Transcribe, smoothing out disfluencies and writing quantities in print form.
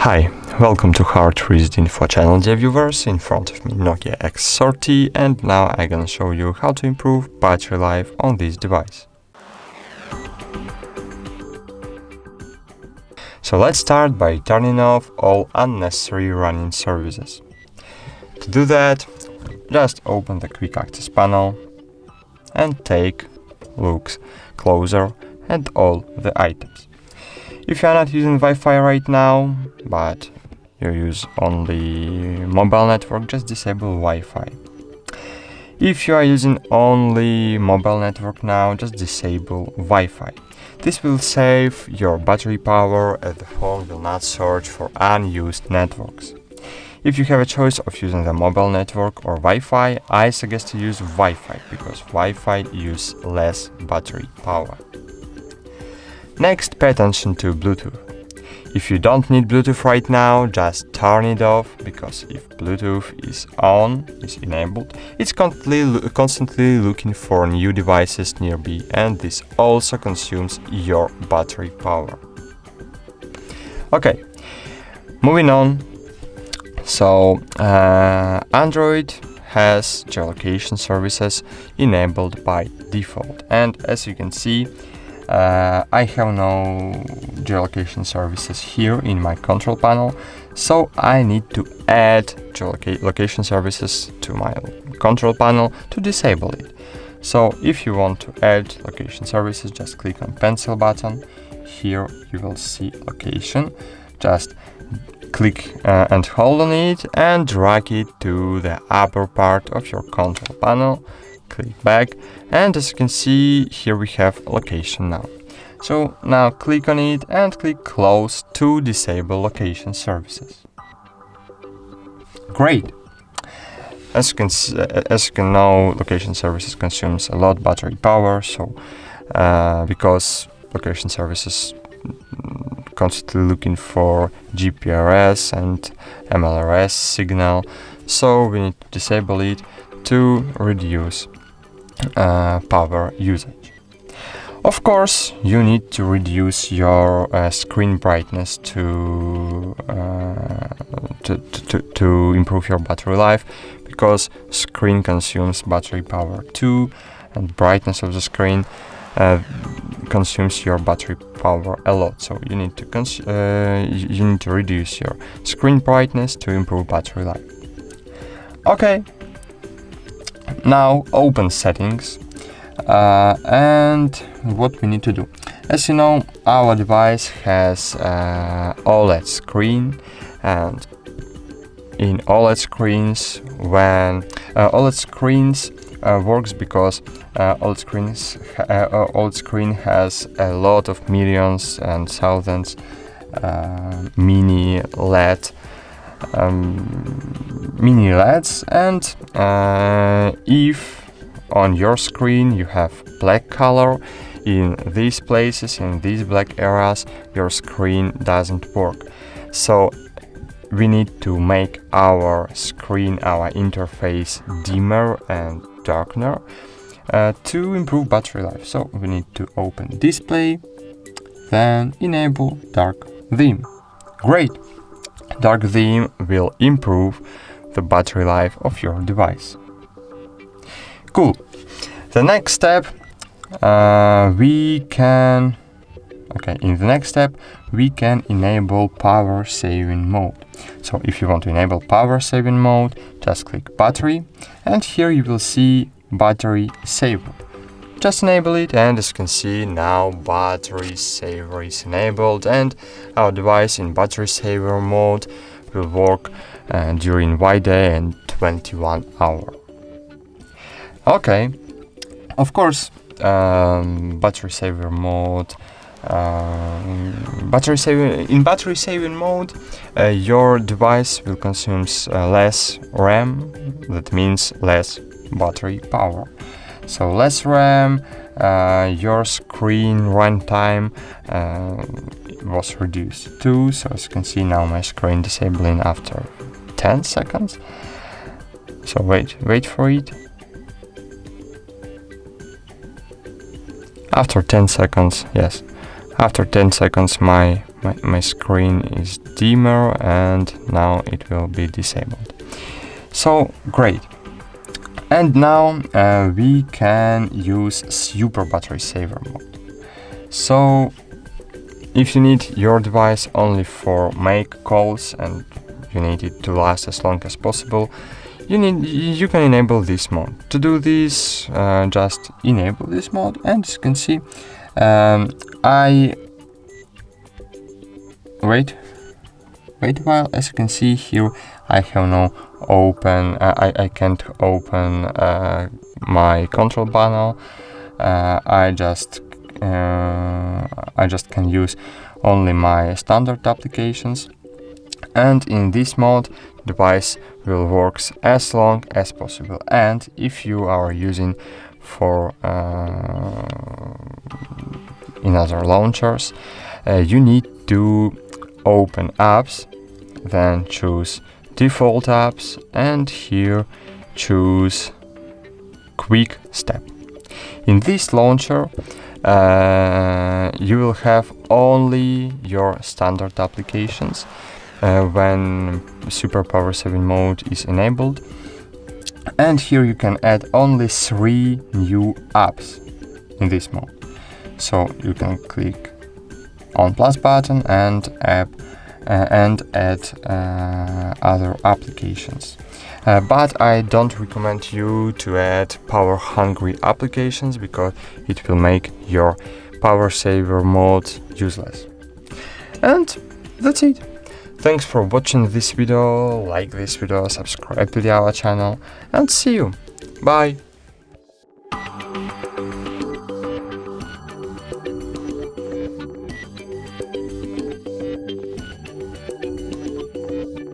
Hi, welcome to HardReset.Info channel, dear viewers. In front of me Nokia X30, and now I'm gonna show you how to improve battery life on this device. So let's start by turning off all unnecessary running services. To do that, just open the quick access panel and take looks closer at all the items. If you are not using Wi-Fi right now, but you use only mobile network, just disable Wi-Fi. If you are using only mobile network now, just disable Wi-Fi. This will save your battery power as the phone will not search for unused networks. If you have a choice of using the mobile network or Wi-Fi, I suggest to use Wi-Fi because Wi-Fi uses less battery power. Next, pay attention to Bluetooth. If you don't need Bluetooth right now, just turn it off, because if Bluetooth is enabled, it's constantly looking for new devices nearby, and this also consumes your battery power. Okay, moving on. So, Android has geolocation services enabled by default, and as you can see, I have no geolocation services here in my control panel, so I need to add geolocation services to my control panel to disable it. So if you want to add location services, just click on pencil button. Here you will see location. Just click and hold on it and drag it to the upper part of your control panel. Click back, and as you can see, here we have location now. So now click on it and click close to disable location services. Great. As you can know, location services consumes a lot battery power. So because location services constantly looking for GPRS and MLRS signal, so we need to disable it to reduce power usage. Of course, you need to reduce your screen brightness to improve your battery life, because screen consumes battery power too, and brightness of the screen consumes your battery power a lot. So you need to reduce your screen brightness to improve battery life. Okay. Now open settings, and what we need to do. As you know, our device has OLED screen, and in OLED screens, when OLED screens works because OLED screen has a lot of millions and thousands mini LEDs, and if on your screen you have black color in these places, in these black areas, your screen doesn't work. So we need to make our screen, our interface dimmer and darker to improve battery life. So we need to open display, then enable dark theme. Great! Dark theme will improve the battery life of your device. Cool. The next step, we can enable power saving mode. So if you want to enable power saving mode, just click battery, and here you will see battery saver. Just enable it, and as you can see, now battery saver is enabled, and our device in battery saver mode will work during white day and 21 hours. Okay, of course, battery saving mode, your device will consume less RAM. That means less battery power. So less RAM, your screen runtime was reduced too. So as you can see, now my screen disabling after 10 seconds. So wait for it. After 10 seconds, yes. After 10 seconds, my my screen is dimmer, and now it will be disabled. So great. And now we can use super battery saver mode. So if you need your device only for make calls and you need it to last as long as possible, you can enable this mode. To do this, just enable this mode, and as you can see, I wait a while. As you can see here, I have no open. I can't open my control panel. I just can use only my standard applications, and in this mode device will work as long as possible. And if you are using for in other launchers, you need to open apps, then choose default apps, and here choose quick step. In this launcher you will have only your standard applications when super power saving mode is enabled, and here you can add only 3 new apps in this mode. So you can click on plus button and add other applications. But I don't recommend you to add power hungry applications, because it will make your power saver mode useless. And that's it. Thanks for watching this video, like this video, subscribe to our channel, and see you. Bye!